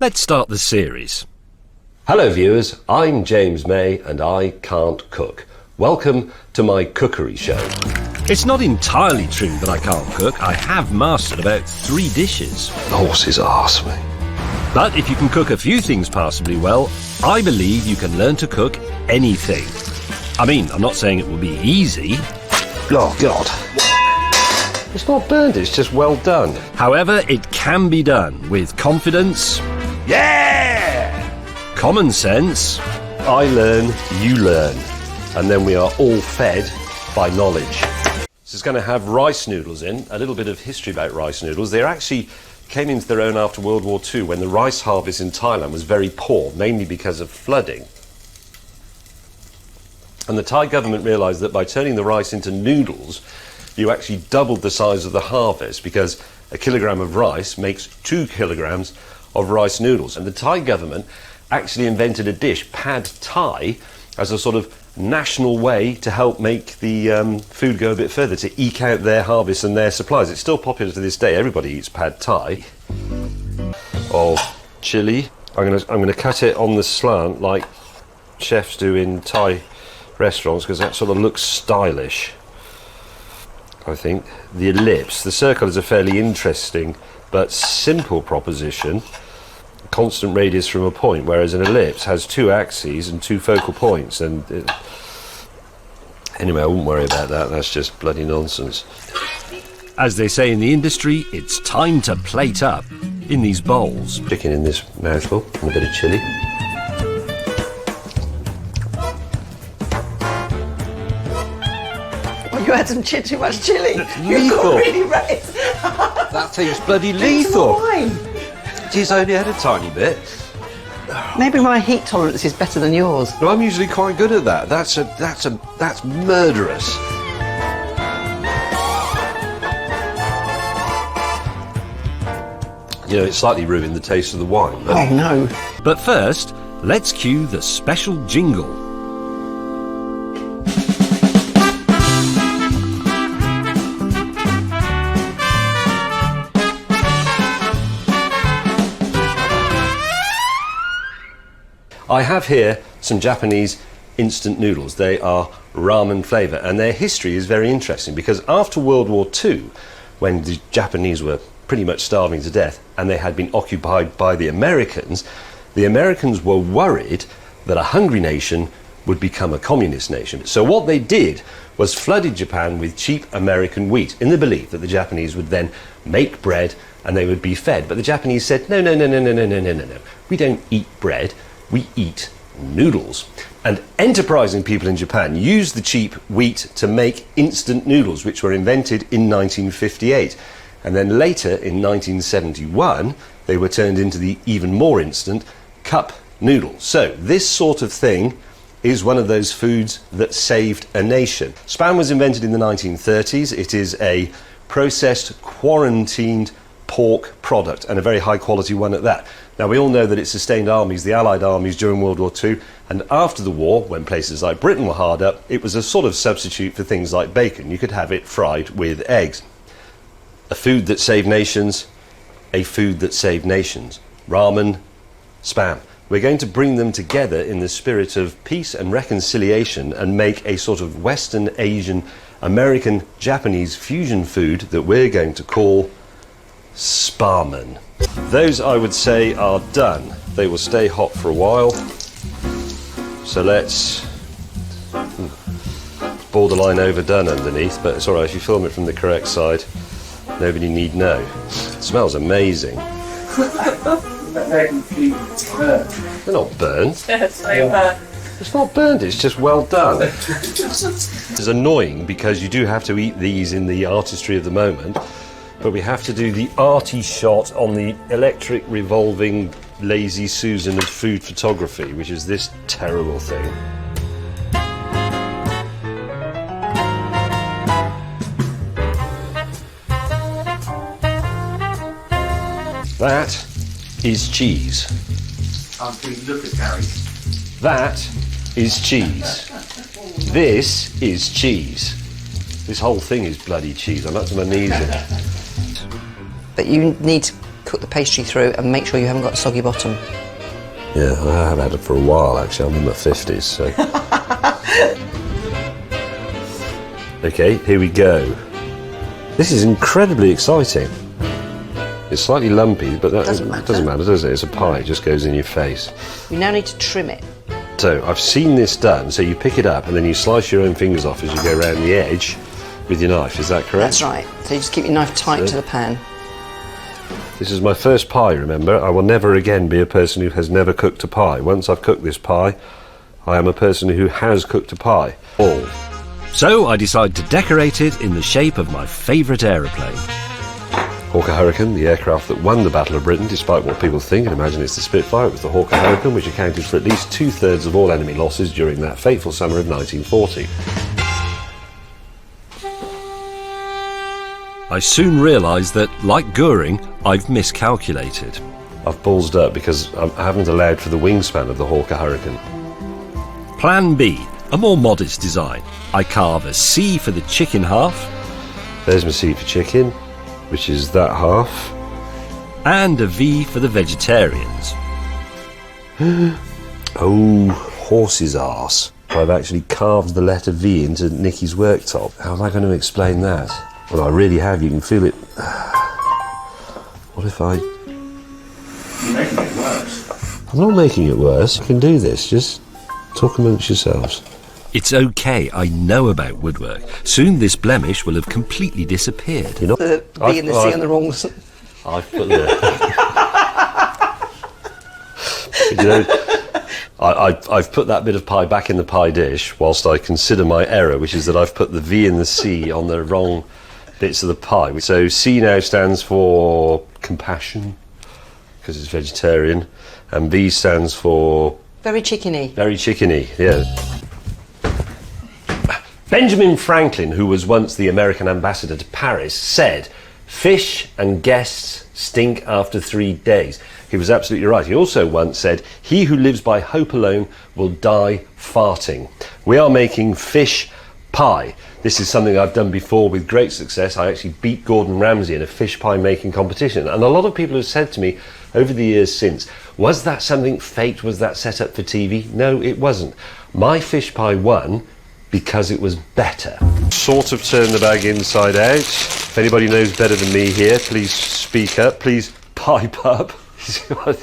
Let's start the series. Hello viewers, I'm James May and I can't cook. Welcome to my cookery show. It's not entirely true that I can't cook. I have mastered about 3 dishes. The horse's arse, mate. But if you can cook a few things passably well, I believe you can learn to cook anything. I mean, I'm not saying it will be easy. Oh God. It's not burned, it's just well done. However, it can be done with confidence, common sense. I learn, you learn. And then we are all fed by knowledge. This is going to have rice noodles in, a little bit of history about rice noodles. They actually came into their own after World War II when the rice harvest in Thailand was very poor, mainly because of flooding. And the Thai government realised that by turning the rice into noodles, you actually doubled the size of the harvest because a kilogram of rice makes 2 kilograms of rice noodles. And the Thai government actually invented a dish, pad Thai, as a sort of national way to help make the food go a bit further, to eke out their harvest and their supplies. It's still popular to this day. Everybody eats pad Thai. Oh, chilli. I'm gonna cut it on the slant like chefs do in Thai restaurants because that sort of looks stylish. I think the ellipse, the circle, is a fairly interesting but simple proposition. Constant radius from a point, whereas an ellipse has 2 axes and 2 focal points. Anyway, I wouldn't worry about that. That's just bloody nonsense. As they say in the industry, it's time to plate up in these bowls. Chicken in this mouthful and a bit of chilli. You had some too much chilli. Lethal. You're really red. That thing's bloody lethal. Wine. Geez, I only had a tiny bit. Maybe my heat tolerance is better than yours. No, I'm usually quite good at that. That's murderous. You know, it slightly ruined the taste of the wine. But Oh no. But first, let's cue the special jingle. I have here some Japanese instant noodles. They are ramen flavour, and their history is very interesting because after World War II, when the Japanese were pretty much starving to death and they had been occupied by the Americans were worried that a hungry nation would become a communist nation. So what they did was flooded Japan with cheap American wheat in the belief that the Japanese would then make bread and they would be fed. But the Japanese said, no, we don't eat bread. We eat noodles. And enterprising people in Japan used the cheap wheat to make instant noodles, which were invented in 1958. And then later, in 1971, they were turned into the even more instant cup noodles. So this sort of thing is one of those foods that saved a nation. Spam was invented in the 1930s. It is a processed, quarantined pork product, and a very high quality one at that. Now, we all know that it sustained armies, the Allied armies, during World War II, and after the war, when places like Britain were hard up, it was a sort of substitute for things like bacon. You could have it fried with eggs. A food that saved nations, a food that saved nations. Ramen, Spam. We're going to bring them together in the spirit of peace and reconciliation and make a sort of Western, Asian, American, Japanese fusion food that we're going to call Spamen. Those, I would say, are done. They will stay hot for a while. So let's... borderline overdone underneath, but it's alright if you film it from the correct side. Nobody need know. It smells amazing. They're not burned. Yes, they were. It's not burned, it's just well done. It's annoying because you do have to eat these in the artistry of the moment, but we have to do the arty shot on the electric revolving Lazy Susan of food photography, which is this terrible thing. That is cheese. Look at Gary. That is cheese. This is cheese. This whole thing is bloody cheese. I'm up to my knees in it. But you need to cook the pastry through and make sure you haven't got a soggy bottom. Yeah, I have had it for a while, actually. I'm in my 50s, so... OK, here we go. This is incredibly exciting. It's slightly lumpy, but that Doesn't matter. doesn't matter, does it? It's a pie, it just goes in your face. You now need to trim it. So, I've seen this done, so you pick it up and then you slice your own fingers off as you go around the edge with your knife, is that correct? That's right. So you just keep your knife tight to the pan. This is my first pie, remember? I will never again be a person who has never cooked a pie. Once I've cooked this pie, I am a person who has cooked a pie. All. So I decide to decorate it in the shape of my favourite aeroplane. Hawker Hurricane, the aircraft that won the Battle of Britain, despite what people think and imagine it's the Spitfire. It was the Hawker Hurricane, which accounted for at least 2/3 of all enemy losses during that fateful summer of 1940. I soon realised that, like Goering, I've miscalculated. I've ballsed up because I haven't allowed for the wingspan of the Hawker Hurricane. Plan B, a more modest design. I carve a C for the chicken half There's my C for chicken, which is that half. and a V for the vegetarians. Oh, horse's arse. I've actually carved the letter V into Nikki's worktop. How am I going to explain that? Well, I really have. You can feel it. What if I... You're making it worse. I'm not making it worse. I can do this. Just talk amongst yourselves. It's okay, I know about woodwork. Soon this blemish will have completely disappeared. You're not... The B and the C on the wrong... I've put the... you know, I've put that bit of pie back in the pie dish whilst I consider my error, which is that I've put the V and the C on the wrong bits of the pie. So C now stands for compassion, because it's vegetarian, and V stands for... Very chickeny. Very chickeny, yeah. Benjamin Franklin, who was once the American ambassador to Paris, said, "Fish and guests stink after 3 days." He was absolutely right. He also once said, "He who lives by hope alone will die farting." We are making fish pie. This is something I've done before with great success. I actually beat Gordon Ramsay in a fish pie making competition. And a lot of people have said to me over the years since, was that something faked? Was that set up for TV? No, it wasn't. My fish pie won because it was better. Sort of turn the bag inside out. If anybody knows better than me here, please speak up. Please pipe up. The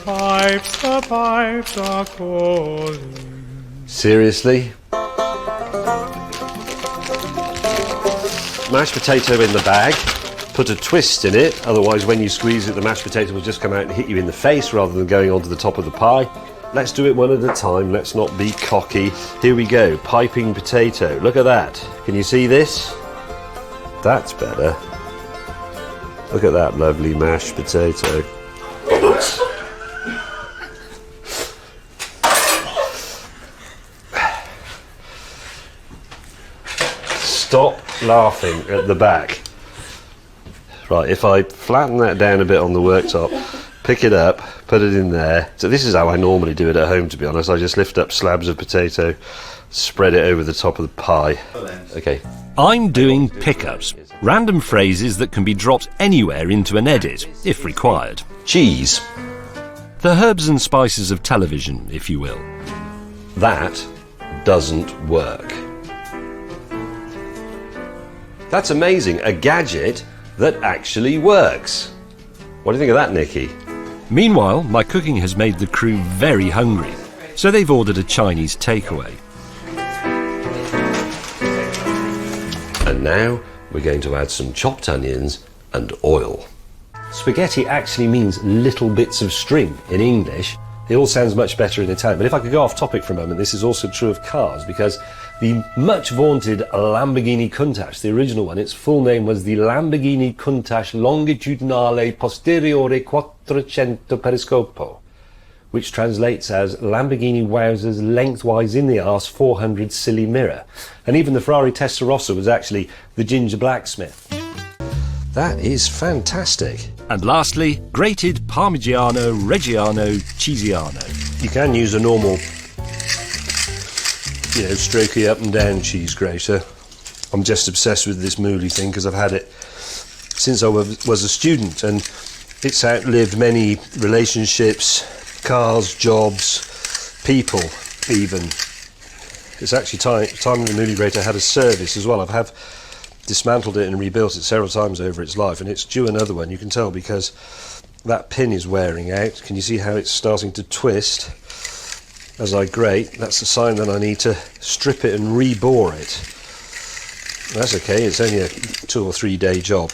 pipes are calling. Seriously? Mashed potato in the bag. Put a twist in it, otherwise when you squeeze it the mashed potato will just come out and hit you in the face rather than going onto the top of the pie. Let's do it one at a time, let's not be cocky. Here we go, piping potato. Look at that. Can you see this? That's better. Look at that lovely mashed potato. Stop laughing at the back. Right, if I flatten that down a bit on the worktop, pick it up, put it in there. So this is how I normally do it at home, to be honest. I just lift up slabs of potato, spread it over the top of the pie. Okay. I'm doing pickups, random phrases that can be dropped anywhere into an edit, if required. Cheese. The herbs and spices of television, if you will. That doesn't work. That's amazing. A gadget that actually works. What do you think of that, Nikki? Meanwhile, my cooking has made the crew very hungry, so they've ordered a Chinese takeaway. And now we're going to add some chopped onions and oil. Spaghetti actually means little bits of string in English. It all sounds much better in Italian. But if I could go off topic for a moment, this is also true of cars, because the much vaunted Lamborghini Countach, the original one, its full name was the Lamborghini Countach Longitudinale Posteriore 400 Periscopo, which translates as Lamborghini Wowzers lengthwise in the arse 400 silly mirror. And even the Ferrari Testarossa was actually the Ginger Blacksmith. That is fantastic. And lastly, grated Parmigiano Reggiano Cheesiano. You can use a normal strokey up and down cheese grater. I'm just obsessed with this Mooley thing because I've had it since I was a student, and it's outlived many relationships, cars, jobs, people even. It's actually time the Mooley grater had a service as well. I've dismantled it and rebuilt it several times over its life, and it's due another one. You can tell because that pin is wearing out. Can you see how it's starting to twist as I grate? That's a sign that I need to strip it and rebore it. That's okay, it's only a 2 or 3 day job.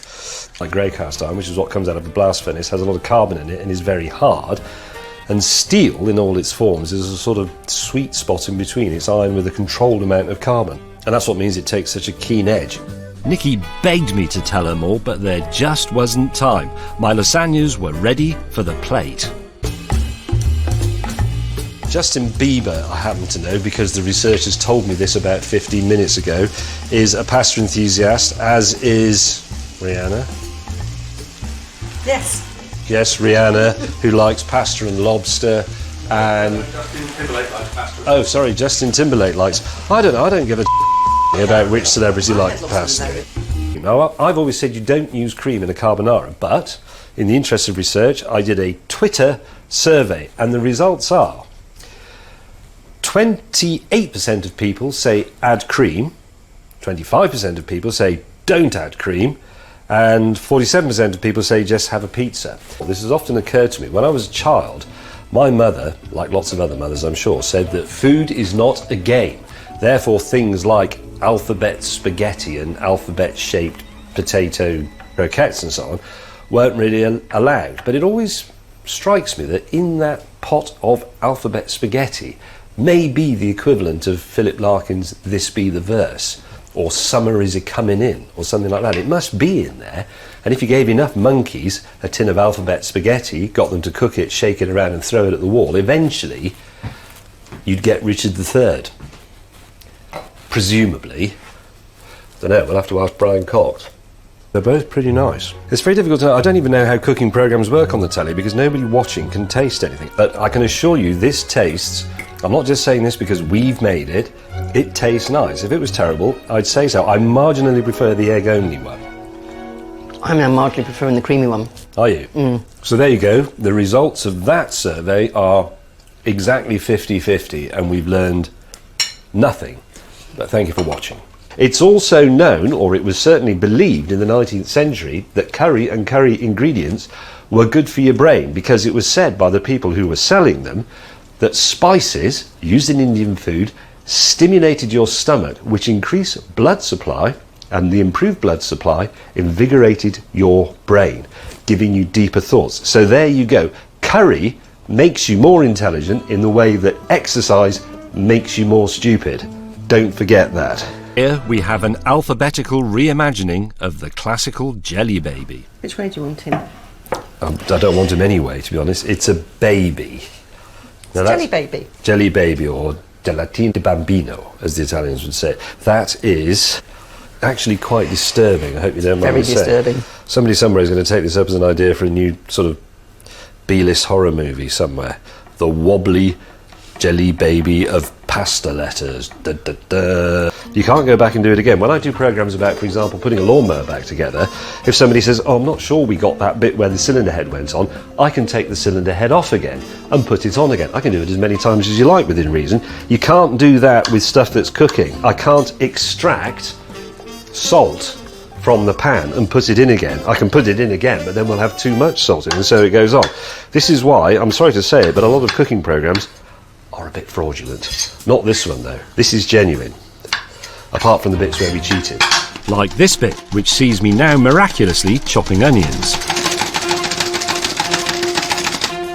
Like grey cast iron, which is what comes out of a blast furnace, has a lot of carbon in it and is very hard. And steel, in all its forms, is a sort of sweet spot in between. It's iron with a controlled amount of carbon. And that's what means it takes such a keen edge. Nikki begged me to tell her more, but there just wasn't time. My lasagnas were ready for the plate. Justin Bieber, I happen to know because the researchers told me this about 15 minutes ago, is a pasta enthusiast, as is Rihanna. Yes. Yes, Rihanna, who likes pasta and lobster, and... Justin Timberlake likes pasta. Oh, sorry, Justin Timberlake likes... I don't give a about which celebrity likes pasta. Now, I've always said you don't use cream in a carbonara, but in the interest of research, I did a Twitter survey, and the results are 28% of people say add cream, 25% of people say don't add cream, and 47% of people say just have a pizza. This has often occurred to me. When I was a child, my mother, like lots of other mothers I'm sure, said that food is not a game. Therefore, things like alphabet spaghetti and alphabet-shaped potato croquettes and so on weren't really allowed. But it always strikes me that in that pot of alphabet spaghetti may be the equivalent of Philip Larkin's This Be the Verse, or Summer Is a Comin' In, or something like that. It must be in there. And if you gave enough monkeys a tin of alphabet spaghetti, got them to cook it, shake it around and throw it at the wall, eventually you'd get Richard III. Presumably. Don't know, we'll have to ask Brian Cox. They're both pretty nice. It's very difficult to know. I don't even know how cooking programmes work on the telly because nobody watching can taste anything. But I can assure you this tastes... I'm not just saying this because we've made it. It tastes nice. If it was terrible, I'd say so. I marginally prefer the egg-only one. I'm now marginally preferring the creamy one. Are you? Mm. So there you go. The results of that survey are exactly 50-50, and we've learned nothing. But thank you for watching. It's also known, or it was certainly believed in the 19th century, that curry and curry ingredients were good for your brain because it was said by the people who were selling them that spices used in Indian food stimulated your stomach, which increased blood supply, and the improved blood supply invigorated your brain, giving you deeper thoughts. So there you go. Curry makes you more intelligent in the way that exercise makes you more stupid. Don't forget that. Here we have an alphabetical reimagining of the classical Jelly Baby. Which way do you want him? I don't want him anyway, to be honest. It's a baby. Now Jelly Baby. Jelly Baby, or gelatine di bambino, as the Italians would say. That is actually quite disturbing. I hope you don't mind me saying. Very disturbing. Somebody somewhere is going to take this up as an idea for a new sort of B-list horror movie somewhere. The wobbly Jelly Baby of pasta letters. Da, da, da. You can't go back and do it again. When I do programmes about, for example, putting a lawnmower back together, if somebody says, oh, I'm not sure we got that bit where the cylinder head went on, I can take the cylinder head off again and put it on again. I can do it as many times as you like within reason. You can't do that with stuff that's cooking. I can't extract salt from the pan and put it in again. I can put it in again, but then we'll have too much salt in, and so it goes on. This is why, I'm sorry to say it, but a lot of cooking programmes are a bit fraudulent. Not this one, though. This is genuine. Apart from the bits where we cheated. Like this bit, which sees me now miraculously chopping onions.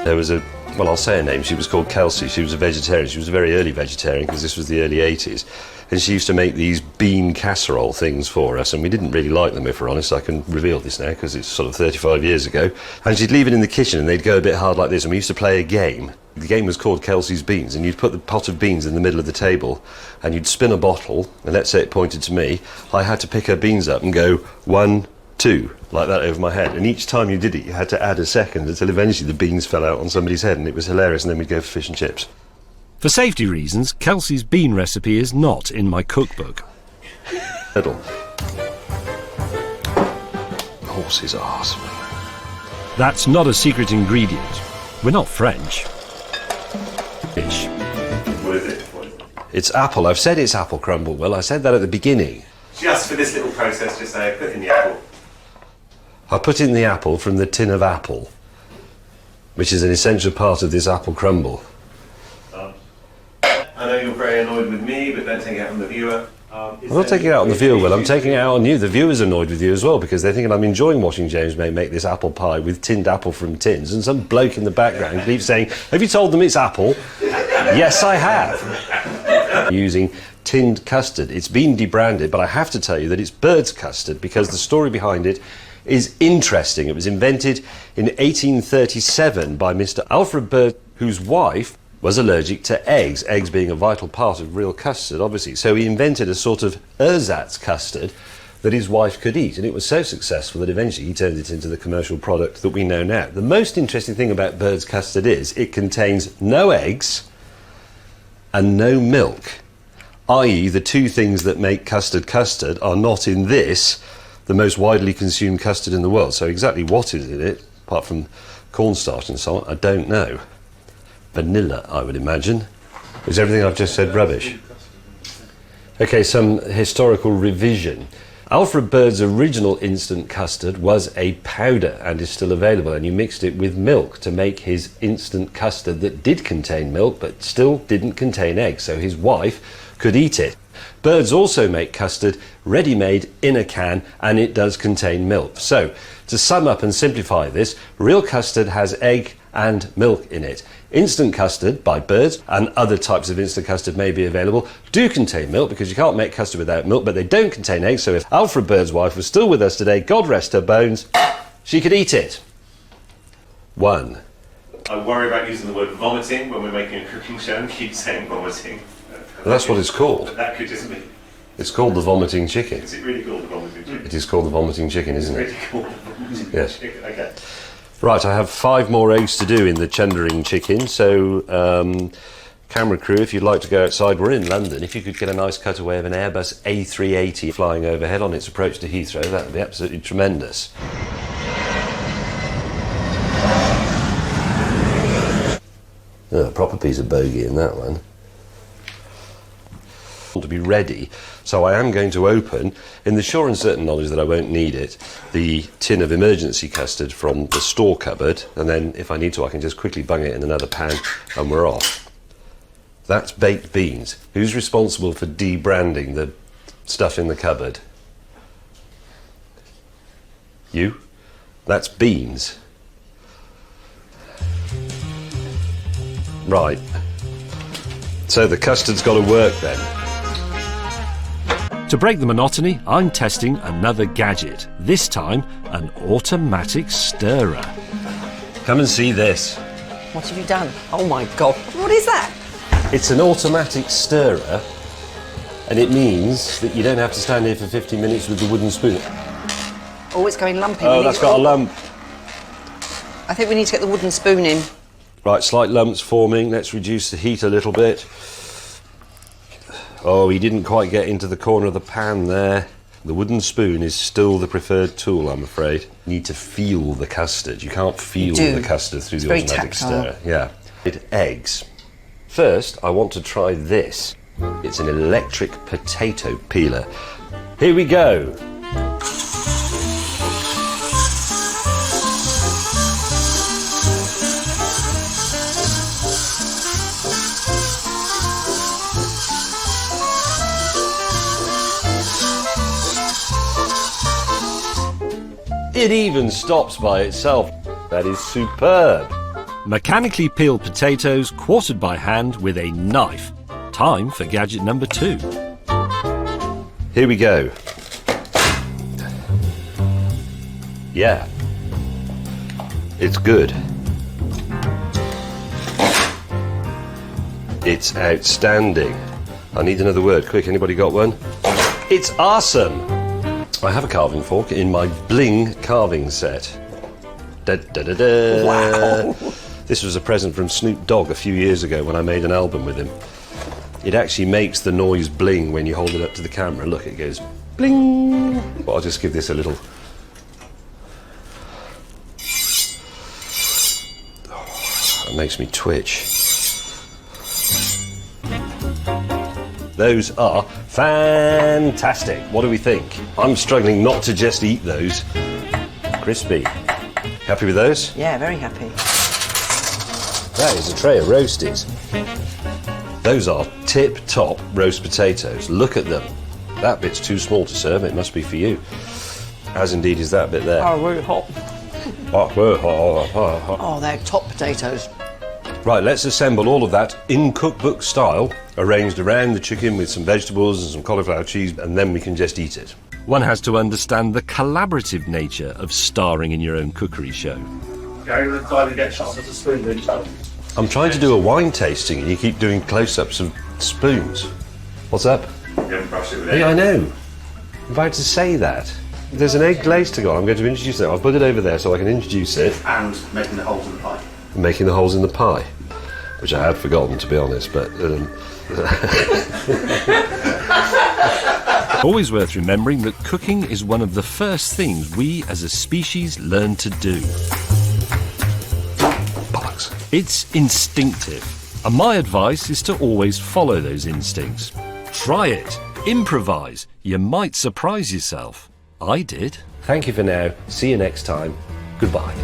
There was a, well, I'll say her name, she was called Kelsey. She was a vegetarian. She was a very early vegetarian because this was the early 80s. And she used to make these bean casserole things for us, and we didn't really like them, if we're honest. I can reveal this now because it's sort of 35 years ago. And she'd leave it in the kitchen and they'd go a bit hard like this, and we used to play a game. The game was called Kelsey's Beans, and you'd put the pot of beans in the middle of the table and you'd spin a bottle, and let's say it pointed to me. I had to pick her beans up and go 1, 2, like that over my head, and each time you did it you had to add a second until eventually the beans fell out on somebody's head, and it was hilarious, and then we'd go for fish and chips. For safety reasons, Kelsey's bean recipe is not in my cookbook. Middle. Horse's arse. That's not a secret ingredient. We're not French. Ish. What is it? What is it? It's apple. I've said it's apple crumble. Well, I said that at the beginning. Just for this little process, just say, put in the apple. I put in the apple from the tin of apple, which is an essential part of this apple crumble. I know you're very annoyed with me, but don't take it out on the viewer. I'm not taking it out on the viewer, Will. I'm taking it out on you. The viewer's annoyed with you as well because they're thinking I'm enjoying watching James May make this apple pie with tinned apple from tins, and some bloke in the background keeps saying, "Have you told them it's apple?" Yes, I have. Using tinned custard. It's been debranded, but I have to tell you that it's Bird's custard because the story behind it is interesting. It was invented in 1837 by Mr. Alfred Bird, whose wife was allergic to eggs, eggs being a vital part of real custard, obviously. So he invented a sort of ersatz custard that his wife could eat, and it was so successful that eventually he turned it into the commercial product that we know now. The most interesting thing about Bird's custard is it contains no eggs and no milk, i.e. the two things that make custard custard are not in this, the most widely consumed custard in the world. So exactly what is in it, apart from cornstarch and so on, I don't know. Vanilla, I would imagine. Is everything I've just said rubbish? Okay, some historical revision. Alfred Bird's original instant custard was a powder and is still available, and you mixed it with milk to make his instant custard that did contain milk but still didn't contain eggs, so his wife could eat it. Birds also make custard ready-made in a can, and it does contain milk. So, to sum up and simplify this, real custard has egg and milk in it. Instant custard by Birds, and other types of instant custard may be available, do contain milk because you can't make custard without milk, but they don't contain eggs, so if Alfred Bird's wife was still with us today, God rest her bones, she could eat it. 1. I worry about using the word vomiting when we're making a cooking show and keep saying vomiting. Well, that's what it's called. But that could just be... It's called the vomiting chicken. Is it really called the vomiting chicken? It is called the vomiting chicken, isn't It's it? really called the vomiting Yes. chicken. Okay. Right, I have 5 more eggs to do in the Chendering chicken, so camera crew, if you'd like to go outside, we're in London. If you could get a nice cutaway of an Airbus A380 flying overhead on its approach to Heathrow, that would be absolutely tremendous. Oh, a proper piece of bogey in that one. To be ready, so I am going to open, in the sure and certain knowledge that I won't need it, the tin of emergency custard from the store cupboard, and then if I need to I can just quickly bung it in another pan and we're off. That's baked beans. Who's responsible for debranding the stuff in the cupboard? You? That's beans. Right. So the custard's got to work then. To break the monotony, I'm testing another gadget. This time, an automatic stirrer. Come and see this. What have you done? Oh my God. What is that? It's an automatic stirrer, and it means that you don't have to stand here for 50 minutes with the wooden spoon. Oh, it's going lumpy. Oh, that's got a lump. I think we need to get the wooden spoon in. Right, slight lumps forming. Let's reduce the heat a little bit. Oh, he didn't quite get into the corner of the pan there. The wooden spoon is still the preferred tool, I'm afraid. You need to feel the custard. You can't feel the custard through the automatic stirrer. Yeah. Eggs. First, I want to try this. It's an electric potato peeler. Here we go. It even stops by itself. That is superb. Mechanically peeled potatoes quartered by hand with a knife. Time for gadget number 2. Here we go. Yeah. It's good. It's outstanding. I need another word. Quick, anybody got one? It's awesome. I have a carving fork in my Bling carving set. Da, da, da, da. Wow. This was a present from Snoop Dogg a few years ago when I made an album with him. It actually makes the noise bling when you hold it up to the camera. Look, it goes bling. But I'll just give this a little... That makes me twitch. Those are fantastic. What do we think? I'm struggling not to just eat those. Crispy. Happy with those? Yeah, very happy. That is a tray of roasties. Those are tip-top roast potatoes. Look at them. That bit's too small to serve. It must be for you. As indeed is that bit there. Oh, really hot. Oh, they're top potatoes. Right, let's assemble all of that in cookbook style, arranged around the chicken with some vegetables and some cauliflower cheese, and then we can just eat it. One has to understand the collaborative nature of starring in your own cookery show. Go to the side and get shots of the spoon, then. I'm trying to do a wine tasting and you keep doing close-ups of spoons. What's up? You haven't brushed it with Yeah, egg. I know. I'm about to say that. There's an egg glaze to go on. I'm going to introduce it. I'll put it over there so I can introduce it. And making the holes in the pie. Making the holes in the pie, which I had forgotten, to be honest, but... Always worth remembering that cooking is one of the first things we as a species learn to do. bollocks. It's instinctive, and my advice is to always follow those instincts. Try it, improvise, you might surprise yourself. I did. Thank you for now. See you next time. Goodbye.